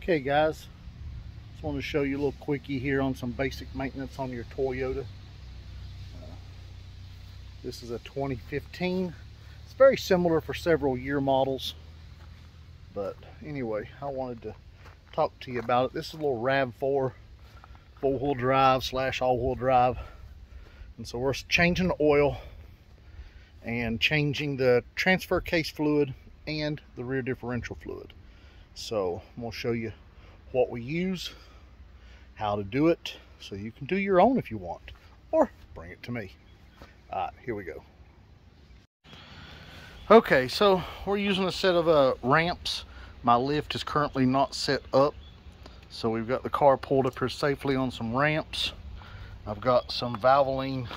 Okay guys, just want to show you a little quickie here on some basic maintenance on your Toyota. This is a 2015. It's very similar for several year models, but anyway, I wanted to talk to you about it. This is a little Rav4 four-wheel drive / all-wheel drive, and so we're changing the oil and changing the transfer case fluid and the rear differential fluid. So I'm going to show you what we use, how to do it, so you can do your own if you want, or bring it to me. Alright, here we go. Okay, so we're using a set of ramps. My lift is currently not set up, so we've got the car pulled up here safely on some ramps. I've got some Valvoline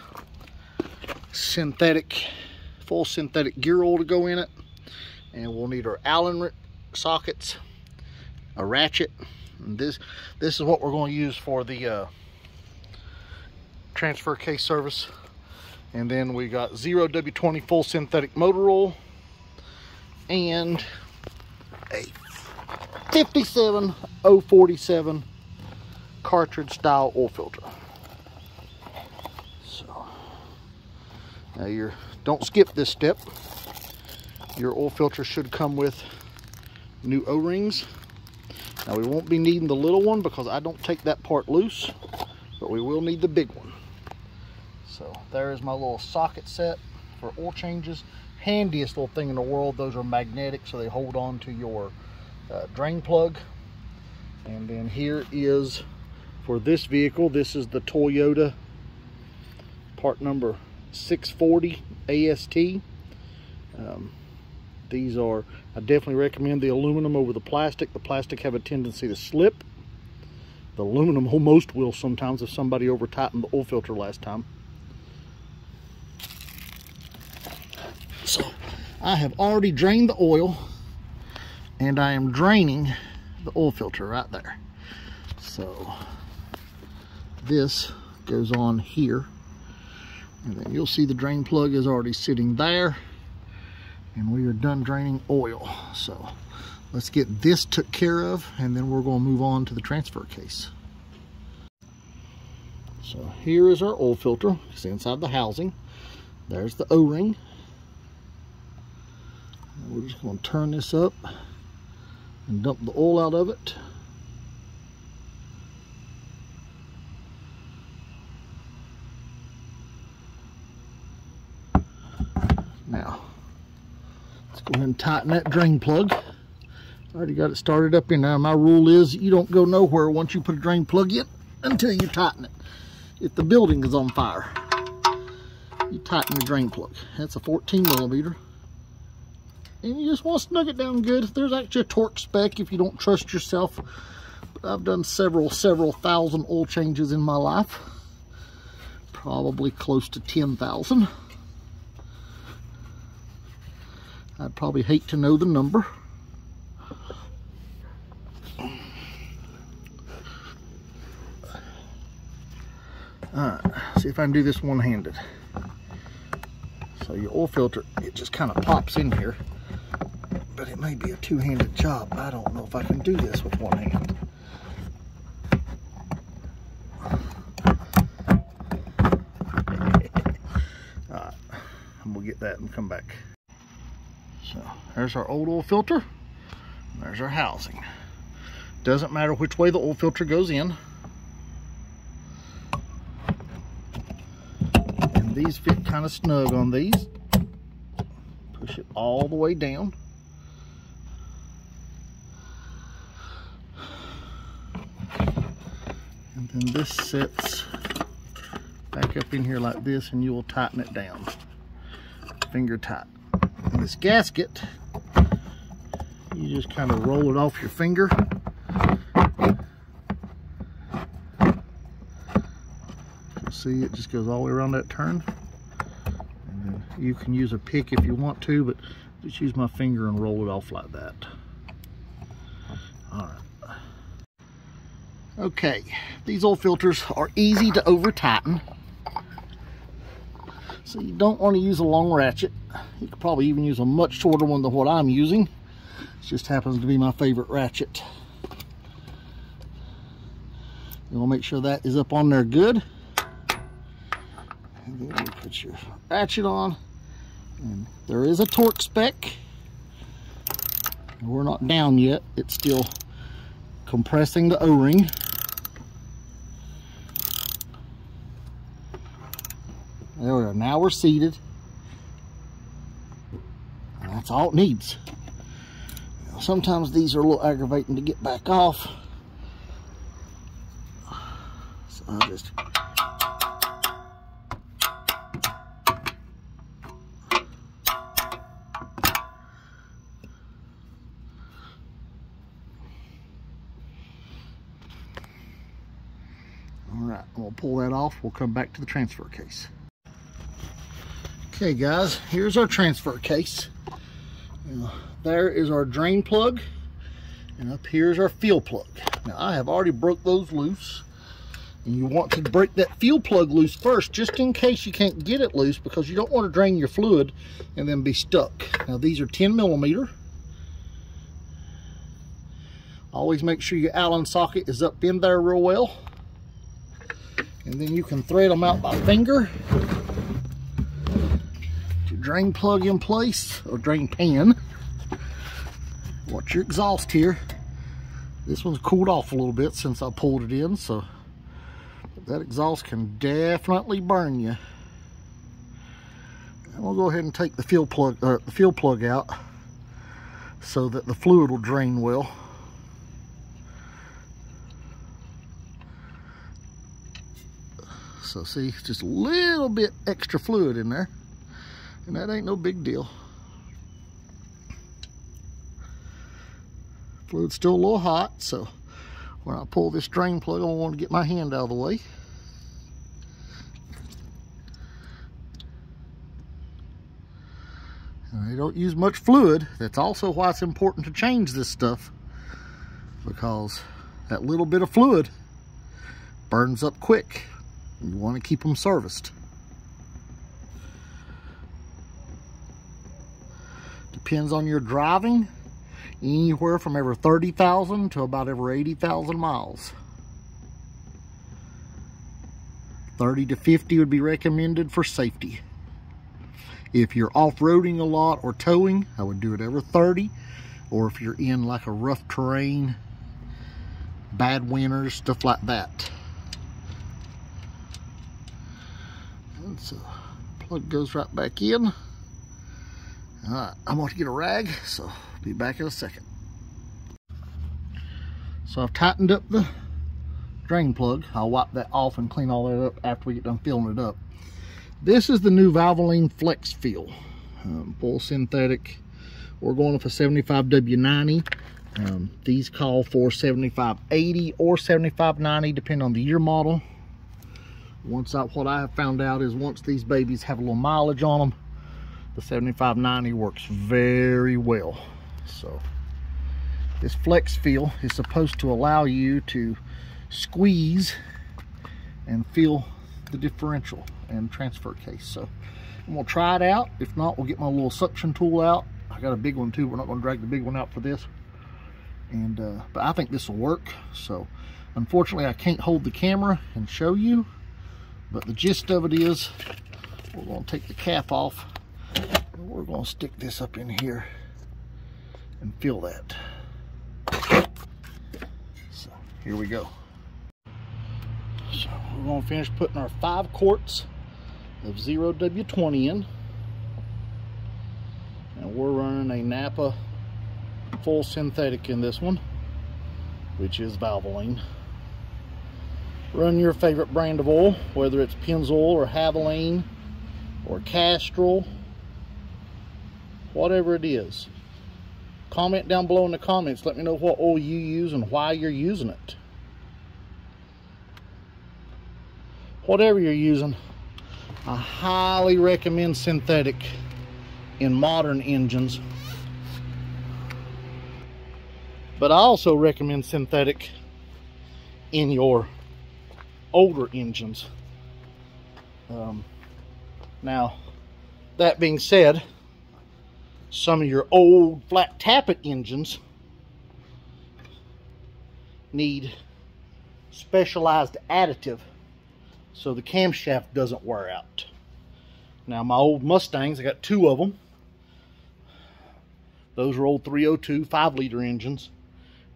full synthetic gear oil to go in it, and we'll need our Allen sockets, a ratchet, and this is what we're going to use for the transfer case service. And then we got 0W20 full synthetic motor oil and a 57047 cartridge style oil filter. So now don't skip this step. Your oil filter should come with new O-rings. Now we won't be needing the little one because I don't take that part loose, but we will need the big one. So there is my little socket set for oil changes. Handiest little thing in the world. Those are magnetic, so they hold on to your drain plug. And then here is, for this vehicle, this is the Toyota part number 640 AST. These are, I definitely recommend the aluminum over the plastic. The plastic have a tendency to slip. The aluminum almost will sometimes if somebody over tightened the oil filter last time. So I have already drained the oil, and I am draining the oil filter right there. So this goes on here, and then you'll see the drain plug is already sitting there, and we are done draining oil. So let's get this took care of, and then we're going to move on to the transfer case. So here is our oil filter. It's inside the housing. There's the O-ring. We're just going to turn this up and dump the oil out of it. Now, let's go ahead and tighten that drain plug. Already got it started up in there. My rule is you don't go nowhere once you put a drain plug in until you tighten it. If the building is on fire, you tighten the drain plug. That's a 14 millimeter. And you just want to snug it down good. There's actually a torque spec if you don't trust yourself. But I've done several thousand oil changes in my life. Probably close to 10,000. I'd probably hate to know the number. Alright, see if I can do this one-handed. So your oil filter, it just kind of pops in here. But it may be a two-handed job. I don't know if I can do this with one hand. Alright, I'm gonna get that and come back. So there's our old oil filter. There's our housing. Doesn't matter which way the oil filter goes in. And these fit kind of snug on these. Push it all the way down. And then this sits back up in here like this, and you will tighten it down. Finger tight. And this gasket, you just kind of roll it off your finger. You'll see it just goes all the way around that turn. And then you can use a pick if you want to, but just use my finger and roll it off like that. All right. Okay, these oil filters are easy to over tighten, so you don't want to use a long ratchet. You could probably even use a much shorter one than what I'm using. It just happens to be my favorite ratchet. You want to make sure that is up on there good. And then you put your ratchet on. And there is a torque spec. We're not down yet. It's still compressing the O-ring. There we are. Now we're seated. And that's all it needs. Now, sometimes these are a little aggravating to get back off. So I'll just... Alright, we'll pull that off. We'll come back to the transfer case. Okay guys, here's our transfer case. Now, there is our drain plug, and up here is our fuel plug. Now I have already broke those loose, and you want to break that fuel plug loose first, just in case you can't get it loose, because you don't want to drain your fluid and then be stuck. Now these are 10mm. Always make sure your Allen socket is up in there real well. And then you can thread them out by finger. Your drain plug in place, or drain pan. Watch your exhaust here. This one's cooled off a little bit since I pulled it in, so that exhaust can definitely burn you. I'm gonna go ahead and take the fuel plug out so that the fluid will drain well. So see, just a little bit extra fluid in there, and that ain't no big deal. Fluid's still a little hot, so when I pull this drain plug, I want to get my hand out of the way. And they don't use much fluid. That's also why it's important to change this stuff, because that little bit of fluid burns up quick. You want to keep them serviced. Depends on your driving, anywhere from every 30,000 to about every 80,000 miles. 30 to 50 would be recommended for safety. If you're off-roading a lot or towing, I would do it every 30. Or if you're in like a rough terrain, bad winters, stuff like that. And so plug goes right back in. Alright, I'm going to get a rag, so I'll be back in a second. So I've tightened up the drain plug. I'll wipe that off and clean all that up after we get done filling it up. This is the new Valvoline Flex Fill. Full synthetic. We're going with a 75W90. These call for 7580 or 7590, depending on the year model. What I have found out is once these babies have a little mileage on them, the 7590 works very well. So this Flex Fill is supposed to allow you to squeeze and fill the differential and transfer case. So I'm gonna try it out. If not, we'll get my little suction tool out. I got a big one too. We're not gonna drag the big one out for this. And but I think this will work. So unfortunately I can't hold the camera and show you, but the gist of it is we're going to take the cap off and we're going to stick this up in here and fill that. So here we go. So we're going to finish putting our 5 quarts of 0W20 in, and we're running a NAPA full synthetic in this one, which is Valvoline. Run your favorite brand of oil, whether it's Pennzoil or Valvoline or Castrol, whatever it is. Comment down below in the comments. Let me know what oil you use and why you're using it. Whatever you're using, I highly recommend synthetic in modern engines. But I also recommend synthetic in your older engines. Now, that being said, some of your old flat tappet engines need specialized additive so the camshaft doesn't wear out. Now my old Mustangs, I got 2 of them. Those are old 302 5-liter engines,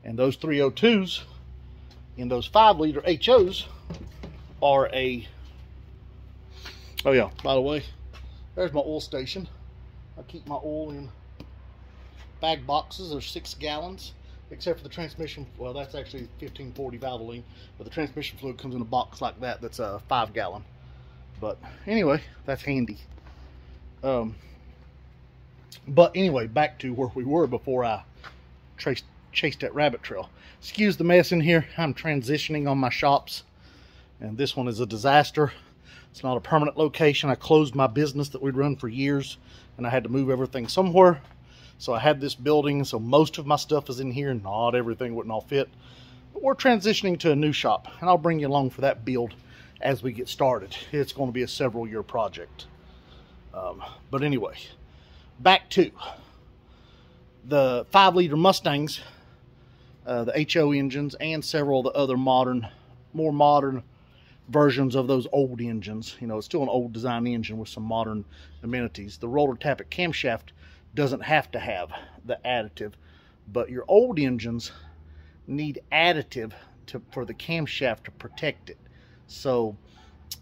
and those 302s in those 5-liter HOs are a, oh yeah, by the way, there's my oil station. I keep my oil in bag boxes. There's 6 gallons, except for the transmission. Well, that's actually 1540 Valvoline, but the transmission fluid comes in a box like that. That's a 5 gallon. But anyway, that's handy. But anyway, back to where we were before I chased that rabbit trail. Excuse the mess in here. I'm transitioning on my shops, and this one is a disaster. It's not a permanent location. I closed my business that we'd run for years, and I had to move everything somewhere. So I had this building, so most of my stuff is in here. Not everything wouldn't all fit, but we're transitioning to a new shop, and I'll bring you along for that build as we get started. It's going to be a several-year project. But anyway, back to the 5-liter Mustangs, the HO engines, and several of the other more modern versions of those old engines. You know, it's still an old design engine with some modern amenities. The roller tappet camshaft doesn't have to have the additive, but your old engines need additive for the camshaft to protect it. So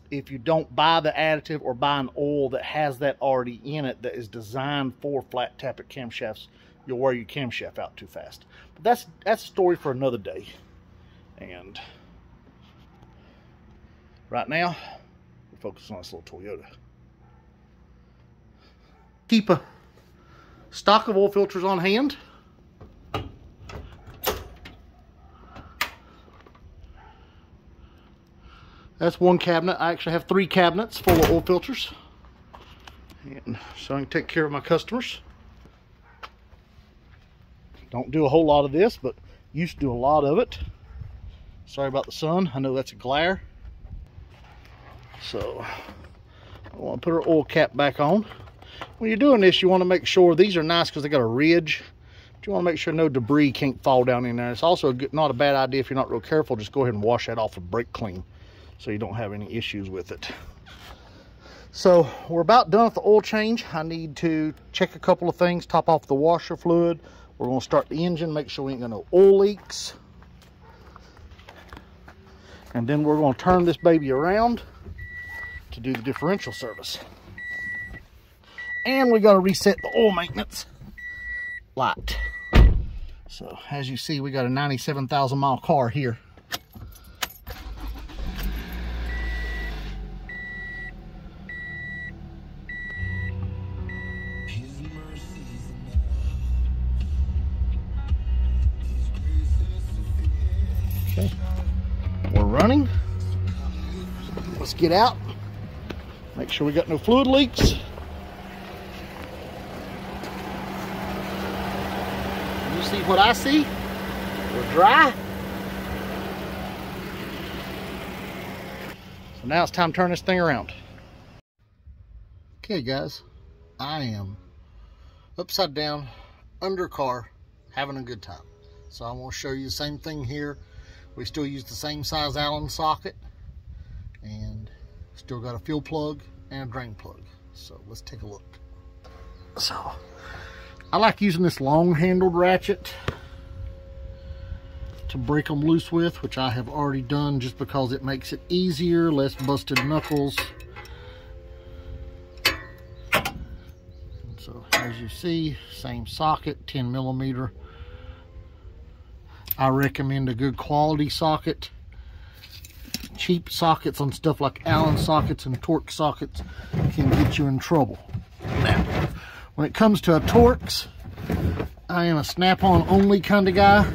if you don't buy the additive or buy an oil that has that already in it, that is designed for flat tappet camshafts, you'll wear your camshaft out too fast. But that's a story for another day. And right now, we're focusing on this little Toyota. Keep a stock of oil filters on hand. That's one cabinet. I actually have 3 cabinets full of oil filters, and so I can take care of my customers. Don't do a whole lot of this, but used to do a lot of it. Sorry about the sun. I know that's a glare. So I want to put our oil cap back on. When you're doing this, you want to make sure these are nice because they got a ridge. But you want to make sure no debris can't fall down in there. It's also not a bad idea if you're not real careful. Just go ahead and wash that off with brake clean, so you don't have any issues with it. So we're about done with the oil change. I need to check a couple of things, top off the washer fluid. We're going to start the engine, make sure we ain't got no oil leaks. And then we're going to turn this baby around to do the differential service. And we got to reset the oil maintenance light. So as you see, we got a 97,000 mile car here. Okay, we're running. Let's get out. Make sure we got no fluid leaks. You see what I see? We're dry. So now it's time to turn this thing around. Okay guys, I am upside down under a car having a good time. So I want to show you the same thing here. We still use the same size Allen socket, and still got a fuel plug and a drain plug. So let's take a look. So I like using this long handled ratchet to break them loose with, which I have already done just because it makes it easier, less busted knuckles. And so as you see, same socket, 10 millimeter. I recommend a good quality socket. Cheap sockets on stuff like Allen sockets and Torx sockets can get you in trouble. Now, when it comes to a Torx, I am a snap-on only kind of guy.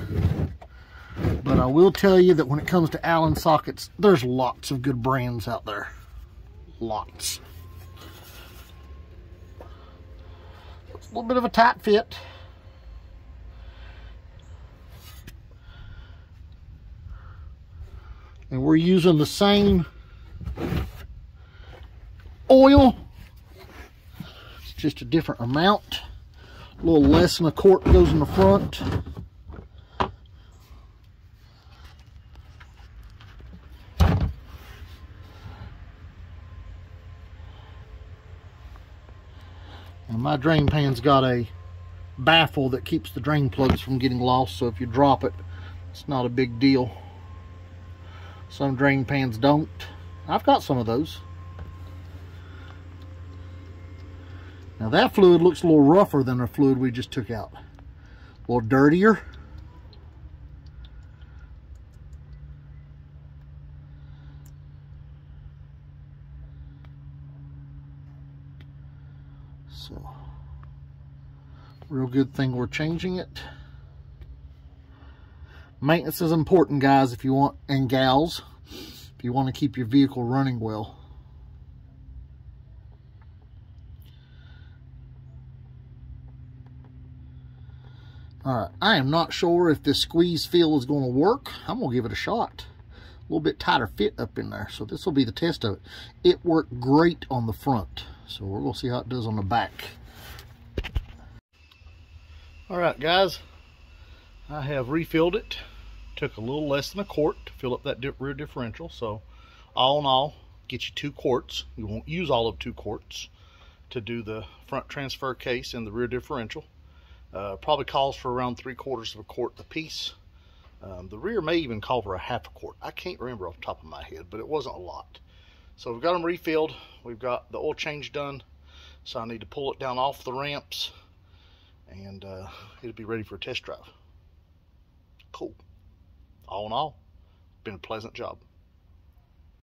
But I will tell you that when it comes to Allen sockets, there's lots of good brands out there. Lots. It's a little bit of a tight fit. And we're using the same oil. It's just a different amount. A little less than a quart goes in the front. My drain pan's got a baffle that keeps the drain plugs from getting lost, so if you drop it, it's not a big deal. Some drain pans don't. I've got some of those. Now that fluid looks a little rougher than the fluid we just took out. A little dirtier. So, real good thing we're changing it. Maintenance is important, guys, if you want, and gals, if you want to keep your vehicle running well. Alright, I am not sure if this squeeze feel is going to work. I'm going to give it a shot. A little bit tighter fit up in there, so this will be the test of it. It worked great on the front, so we're going to see how it does on the back. Alright guys, I have refilled it. Took a little less than a quart to fill up that rear differential, so all in all, get you 2 quarts. You won't use all of 2 quarts to do the front transfer case and the rear differential. Probably calls for around 3/4 of a quart a piece. The rear may even call for a 1/2 quart. I can't remember off the top of my head, but it wasn't a lot. So we've got them refilled. We've got the oil change done. So I need to pull it down off the ramps, and it'll be ready for a test drive. Cool. All in all, been a pleasant job.